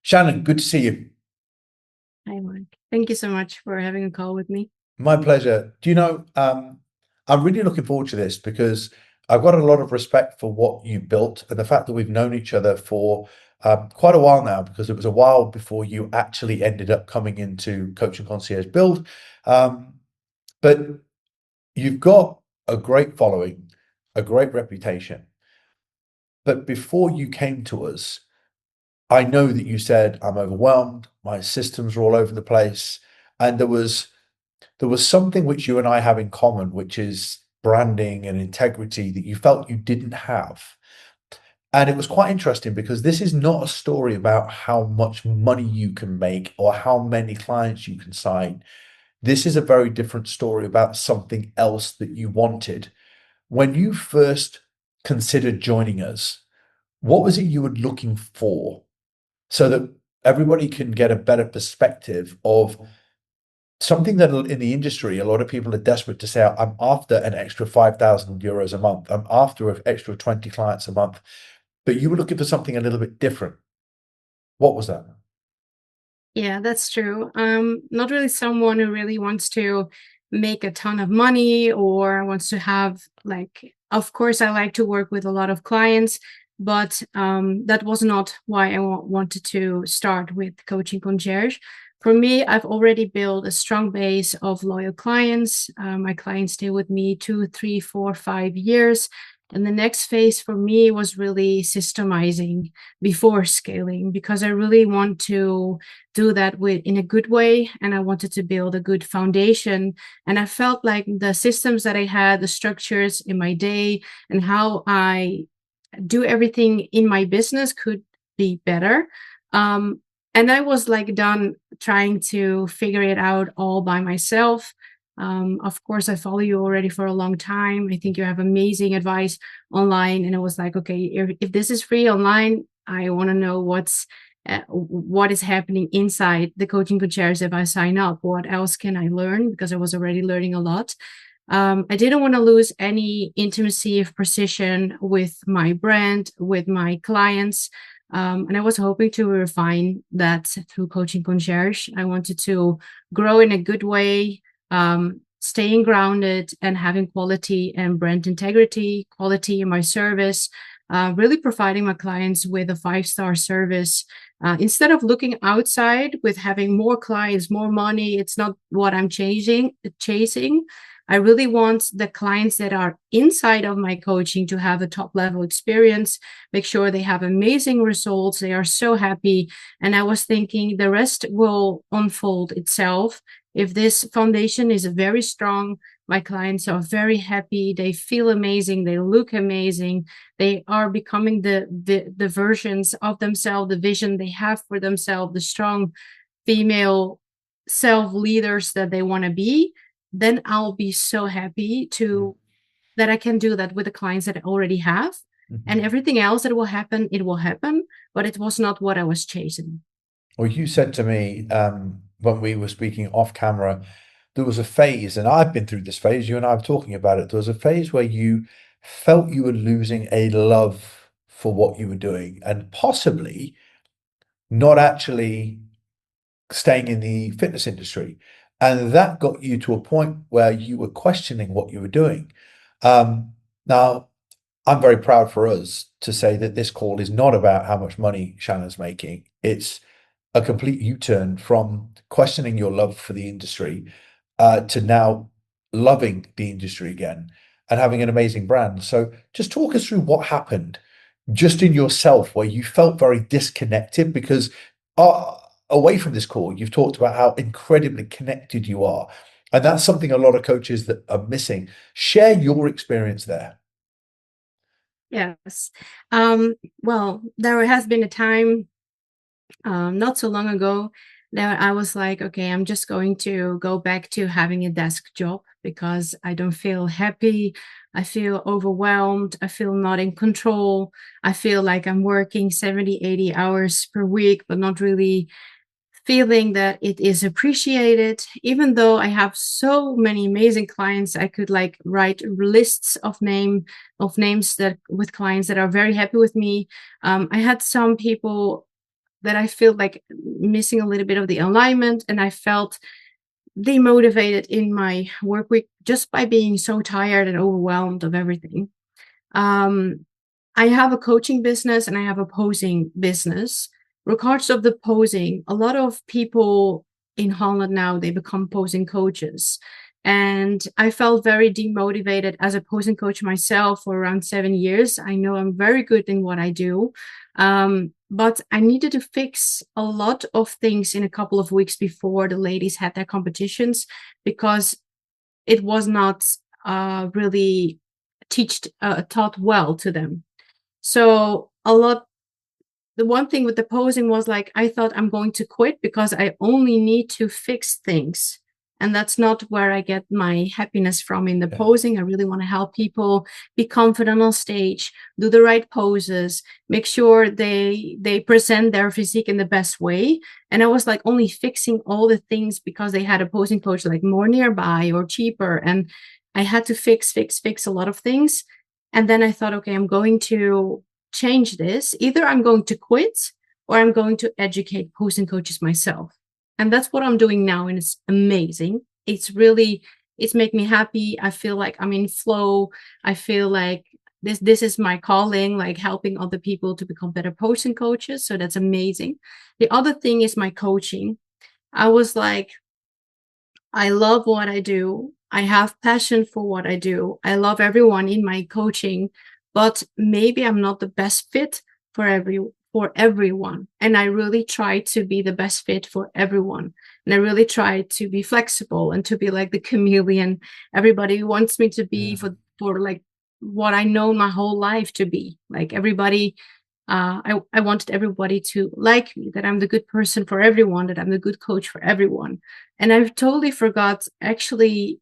Shannon, good to see you. Hi, Mike. Thank you so much for having a call with me. My pleasure. I'm really looking forward to this because I've got a lot of respect for what you built and the fact that we've known each other for quite a while now, because it was a while before you actually ended up coming into Coaching Concierge Build. Um, but you've got a great following, a great reputation. But before you came to us, I know that you said, I'm overwhelmed, my systems are all over the place. And there was something which you and I have in common, which is branding and integrity that you felt you didn't have. And it was quite interesting because this is not a story about how much money you can make or how many clients you can sign. This is a very different story about something else that you wanted. When you first considered joining us, what was it you were looking for so that everybody can get a better perspective of something that in the industry, a lot of people are desperate to say, I'm after an extra €5,000 a month. I'm after an extra 20 clients a month. But you were looking for something a little bit different. What was that? Yeah, that's true. Not really someone who really wants to make a ton of money or wants to have of course, I like to work with a lot of clients, but that was not why I wanted to start with Coaching Concierge. For me, I've already built a strong base of loyal clients. My clients stay with me 2, 3, 4, 5 years. And the next phase for me was really systemizing before scaling, because I really want to do that in a good way, and I wanted to build a good foundation. And I felt like the systems that I had, the structures in my day, and how I do everything in my business could be better. And I was like done trying to figure it out all by myself. Of course, I follow you already for a long time. I think you have amazing advice online, and I was like, okay, if this is free online, I want to know what is happening inside the Coaching Concierge if I sign up. What else can I learn? Because I was already learning a lot. I didn't want to lose any intimacy of precision with my brand, with my clients. And I was hoping to refine that through Coaching Concierge. I wanted to grow in a good way, staying grounded and having quality and brand integrity, quality in my service, really providing my clients with a 5-star service. Instead of looking outside with having more clients, more money, it's not what I'm chasing. I really want the clients that are inside of my coaching to have a top level experience, make sure they have amazing results. They are so happy. And I was thinking the rest will unfold itself. If this foundation is very strong, my clients are very happy. They feel amazing. They look amazing. They are becoming the versions of themselves, the vision they have for themselves, the strong female self leaders that they want to be. Then I'll be so happy Mm. to that I can do that with the clients that I already have. And Mhm. everything else that will happen, it will happen. But it was not what I was chasing. Well, you said to me when we were speaking off camera, there was a phase, and I've been through this phase, you and I were talking about it. There was a phase where you felt you were losing a love for what you were doing and possibly not actually staying in the fitness industry. And that got you to a point where you were questioning what you were doing. Now, I'm very proud for us to say that this call is not about how much money Shannon's making. It's a complete U-turn from questioning your love for the industry to now loving the industry again and having an amazing brand. So just talk us through what happened just in yourself where you felt very disconnected because uh, away from this call, you've talked about how incredibly connected you are. And that's something a lot of coaches that are missing. Share your experience there. Yes. Well, there has been a time not so long ago that I was like, okay, I'm just going to go back to having a desk job because I don't feel happy. I feel overwhelmed. I feel not in control. I feel like I'm working 70, 80 hours per week, but not really feeling that it is appreciated. Even though I have so many amazing clients, I could like write lists of names that with clients that are very happy with me. I had some people that I feel like missing a little bit of the alignment, and I felt demotivated in my work week just by being so tired and overwhelmed of everything. Um, I have a coaching business and I have a posing business. Regards of the posing, a lot of people in Holland now they become posing coaches. And I felt very demotivated as a posing coach myself for around 7 years. I know I'm very good in what I do. But I needed to fix a lot of things in a couple of weeks before the ladies had their competitions because it was not really taught well to them. So a lot the one thing with the posing was like I thought I'm going to quit because I only need to fix things. And that's not where I get my happiness from in the Yeah. posing. I really want to help people be confident on stage, do the right poses, make sure they present their physique in the best way. And I was like only fixing all the things because they had a posing coach like more nearby or cheaper. And I had to fix a lot of things. And then I thought, okay, I'm going to change this. Either I'm going to quit or I'm going to educate posing coaches myself. And that's what I'm doing now. And it's amazing. It's made me happy. I feel like I'm in flow. I feel like this is my calling, like helping other people to become better posing coaches. So that's amazing. The other thing is my coaching. I was like, I love what I do. I have passion for what I do. I love everyone in my coaching, but maybe I'm not the best fit for everyone. And I really try to be the best fit for everyone. And I really try to be flexible and to be like the chameleon everybody wants me to be Yeah. for like what I know my whole life to be. Like everybody I wanted everybody to like me, that I'm the good person for everyone, that I'm the good coach for everyone. And I've totally forgot actually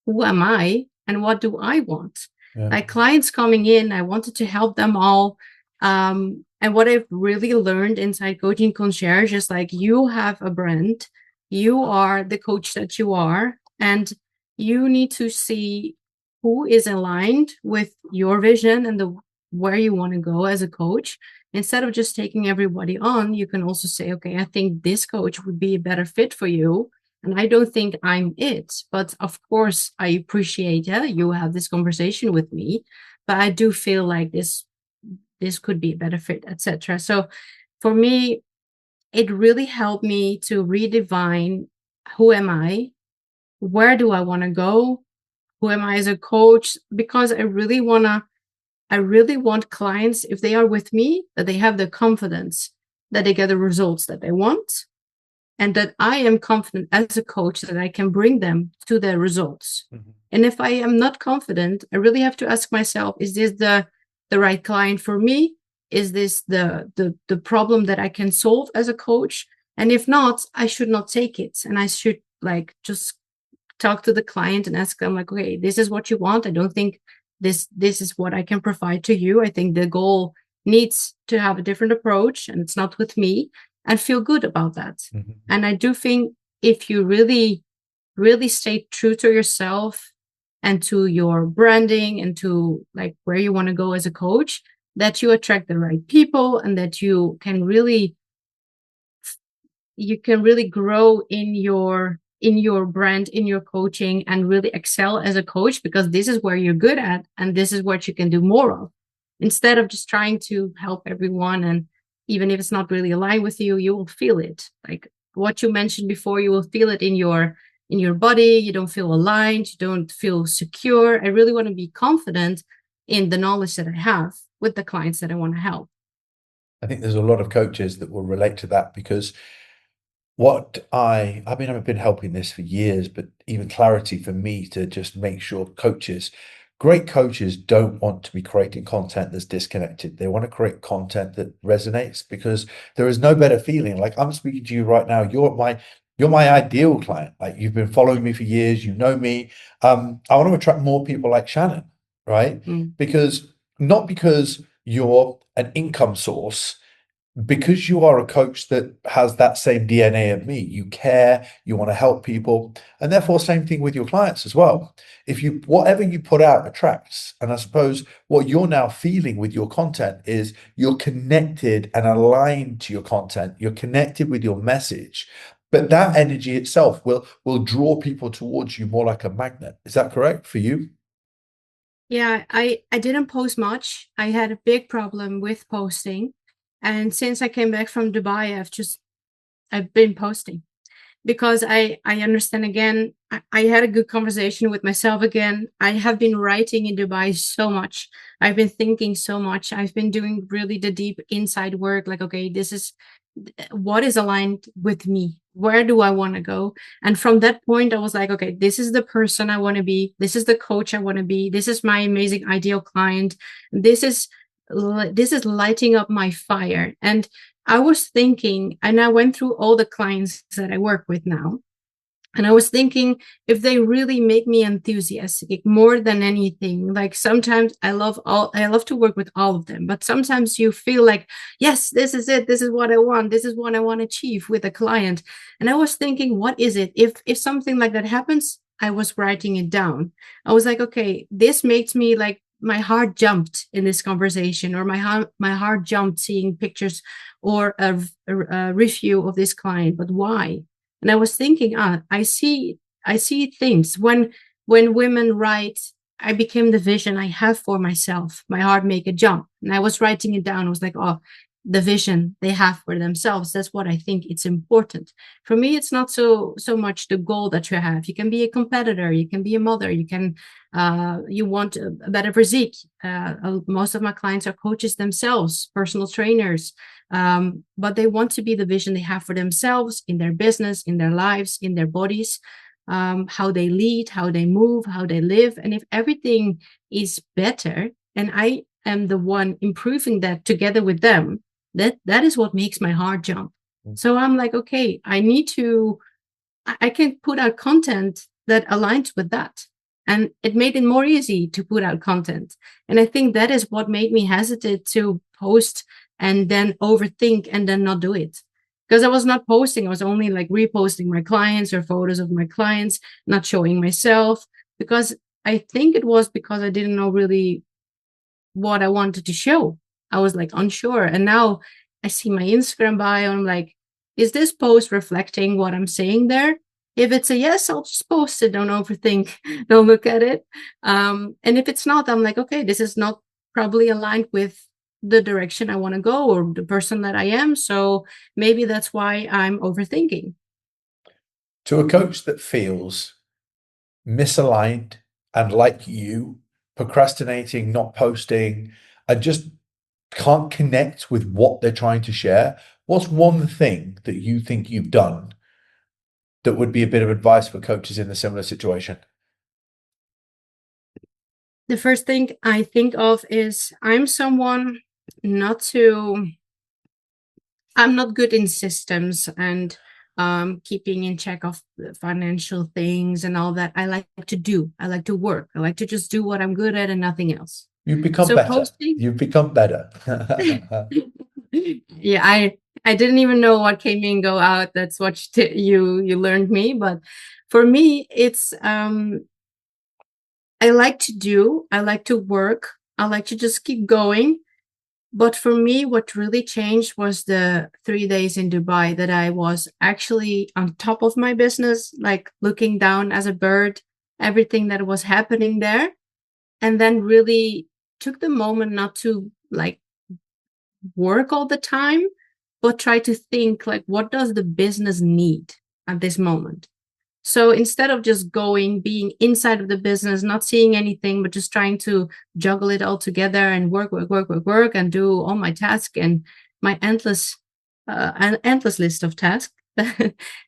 who am I and what do I want? Yeah. Like clients coming in, I wanted to help them all. And what I've really learned inside Coaching Concierge is like you have a brand, you are the coach that you are, and you need to see who is aligned with your vision and the where you want to go as a coach. Instead of just taking everybody on, you can also say, okay, I think this coach would be a better fit for you and I don't think I'm it. But of course, I appreciate you have this conversation with me. But I do feel like this could be a better fit, etc. So for me, it really helped me to redefine who am I, where do I want to go, who am I as a coach, because I really want clients, if they are with me, that they have the confidence that they get the results that they want and that I am confident as a coach that I can bring them to their results. Mhm. And if I am not confident, I really have to ask myself, is this the right client for me? Is this the problem that I can solve as a coach? And if not, I should not take it. And I should like just talk to the client and ask them like, okay, this is what you want. I don't think this is what I can provide to you. I think the goal needs to have a different approach and it's not with me and feel good about that. Mhm. And I do think if you really stay true to yourself and to your branding and to like where you want to go as a coach, that you attract the right people and that you can really grow in your brand, in your coaching, and really excel as a coach because this is where you're good at and this is what you can do more of. Instead of just trying to help everyone and even if it's not really aligned with you, you will feel it. Like what you mentioned before, you will feel it in your body. You don't feel aligned, you don't feel secure. I really want to be confident in the knowledge that I have with the clients that I want to help. I think there's a lot of coaches that will relate to that because I mean, I've been helping this for years, but even clarity for me to just make sure great coaches don't want to be creating content that's disconnected. They want to create content that resonates because there is no better feeling. Like I'm speaking to you right now, you're my ideal client. Like you've been following me for years, you know me. I want to attract more people like Shannon, right? Mm. Because not because you're an income source because you are a coach that has that same DNA of me, you care, you want to help people, and therefore same thing with your clients as well. If you whatever you put out attracts, and I suppose what you're now feeling with your content is you're connected and aligned to your content, you're connected with your message, but that energy itself will draw people towards you more like a magnet. Is that correct for you? Yeah, I didn't post much. I had a big problem with posting. And since I came back from Dubai, I've been posting because I understand again. I had a good conversation with myself again. I have been writing in Dubai so much. I've been thinking so much. I've been doing really the deep inside work. Like, okay, this is what is aligned with me. Where do I want to go? And from that point, I was like, okay, this is the person I want to be. This is the coach I want to be. This is my amazing ideal client. This is this is lighting up my fire. And I was thinking, and I went through all the clients that I work with now. And I was thinking if they really make me enthusiastic more than anything, like sometimes I love to work with all of them, but sometimes you feel like, yes, this is it. This is what I want. This is what I want to achieve with a client. And I was thinking, what is it? If something like that happens, I was writing it down. I was like, okay, this makes me like my heart jumped in this conversation, or my heart jumped seeing pictures or a review of this client. But why? And I was thinking, I see things when women write, I became the vision I have for myself. My heart make a jump. And I was writing it down. I was like, oh, the vision they have for themselves. That's what I think it's important. For me, it's not so much the goal that you have. You can be a competitor, you can be a mother, you can you want a better physique. Most of my clients are coaches themselves, personal trainers, but they want to be the vision they have for themselves in their business, in their lives, in their bodies, how they lead, how they move, how they live. And if everything is better, and I am the one improving that together with them, that is what makes my heart jump. So I'm like, okay, I can put out content that aligns with that. And it made it more easy to put out content. And I think that is what made me hesitate to post and then overthink and then not do it. Because I was not posting, I was only like reposting my clients or photos of my clients, not showing myself. Because I think it was because I didn't know really what I wanted to show. I was like unsure. And now I see my Instagram bio and I'm like, is this post reflecting what I'm saying there? If it's a yes, I'll just post it. Don't overthink. Don't look at it. And if it's not, I'm like, okay, this is not probably aligned with the direction I want to go or the person that I am. So maybe that's why I'm overthinking. To a coach that feels misaligned and like you, procrastinating, not posting, and just can't connect with what they're trying to share, what's one thing that you think you've done that would be a bit of advice for coaches in a similar situation? The first thing I think of is I'm someone not to I'm not good in systems and keeping in check of the financial things and all that. I like to do. I like to work. I like to just do what I'm good at and nothing else. You've become So better. posting, You've become better. yeah, I didn't even know what came in go out. That's what you learned me. But for me, it's I like to do. I like to work. I like to just keep going. But for me, what really changed was the 3 days in Dubai that I was actually on top of my business, like looking down as a bird, everything that was happening there. And then really took the moment not to like work all the time, but try to think like, what does the business need at this moment? So instead of just going, being inside of the business, not seeing anything, but just trying to juggle it all together and work, and do all my tasks and my an endless list of tasks.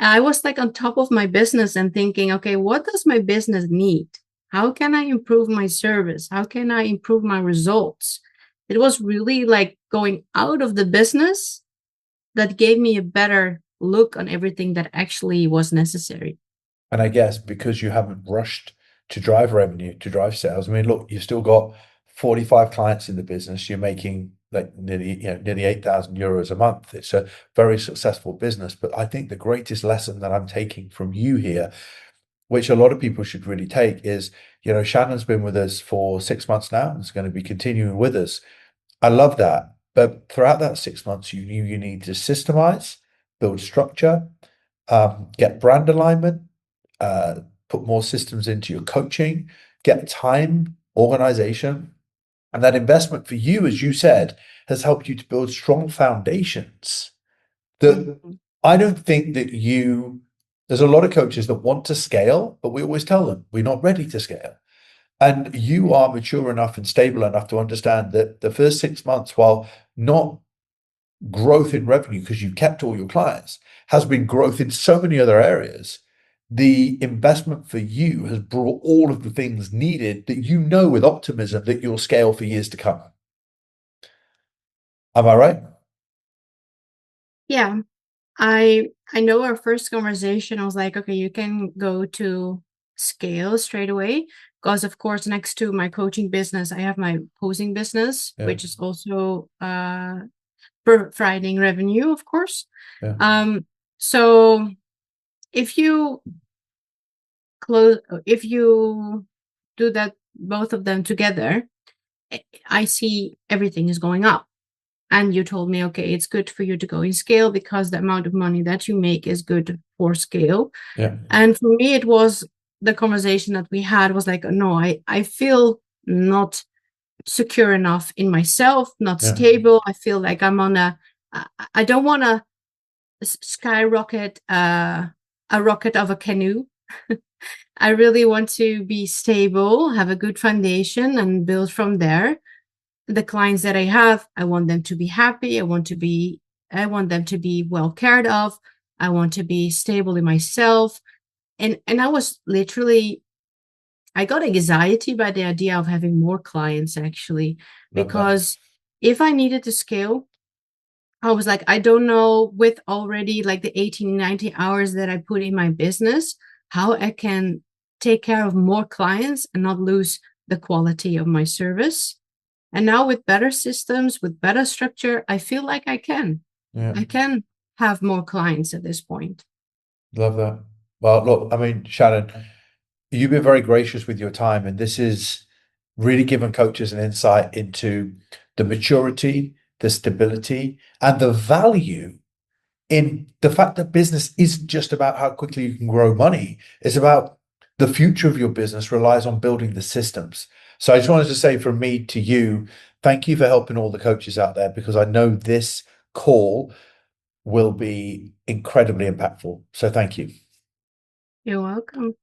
I was like on top of my business and thinking, okay, what does my business need? How can I improve my service? How can I improve my results? It was really like going out of the business that gave me a better look on everything that actually was necessary. And I guess because you haven't rushed to drive revenue, to drive sales, I mean, look, you've still got 45 clients in the business. You're making like nearly €8,000 a month. It's a very successful business. But I think the greatest lesson that I'm taking from you here, which a lot of people should really take, is, Shannon's been with us for 6 months now and is going to be continuing with us. I love that. But throughout that 6 months, you knew you need to systemize, build structure, get brand alignment, uh, put more systems into your coaching, get time, organization. And that investment for you, as you said, has helped you to build strong foundations that Mhm. I don't think that there's a lot of coaches that want to scale, but we always tell them we're not ready to scale. And you are mature enough and stable enough to understand that the first 6 months, while not growth in revenue because you kept all your clients, has been growth in so many other areas. The investment for you has brought all of the things needed that with optimism that you'll scale for years to come. Am I right? Yeah. I know our first conversation, I was like, okay, you can go to scale straight away. Because of course, next to my coaching business, I have my posing business, Yeah, which is also providing revenue, of course. yeah, Um, so if you if you do that, both of them together, I I see everything is going up. And you told me, okay, it's good for you to go in scale because the amount of money that you make is good for scale. yeah, And for me, it was the conversation that we had was like, no, I feel not secure enough in myself, not yeah, stable. I feel like I'm on I don't want to skyrocket a rocket of a canoe. I really want to be stable, have a good foundation, and build from there. The clients that I have, I want them to be happy. I want them to be well cared of. I want to be stable in myself. And I was literally I got anxiety by the idea of having more clients actually, love that. because if I needed to scale, I was like, I don't know with already like the 18, 19 hours that I put in my business, how I can take care of more clients and not lose the quality of my service. And now with better systems, with better structure, I feel like I can. Yeah, I can have more clients at this point. love that. Well, look, I mean, Shannon, you've been very gracious with your time, and this is really given coaches an insight into the maturity, the stability, and the value in the fact that business isn't just about how quickly you can grow money. It's about the future of your business relies on building the systems. So I just wanted to say from me to you, thank you for helping all the coaches out there because I know this call will be incredibly impactful. So thank you. You're welcome.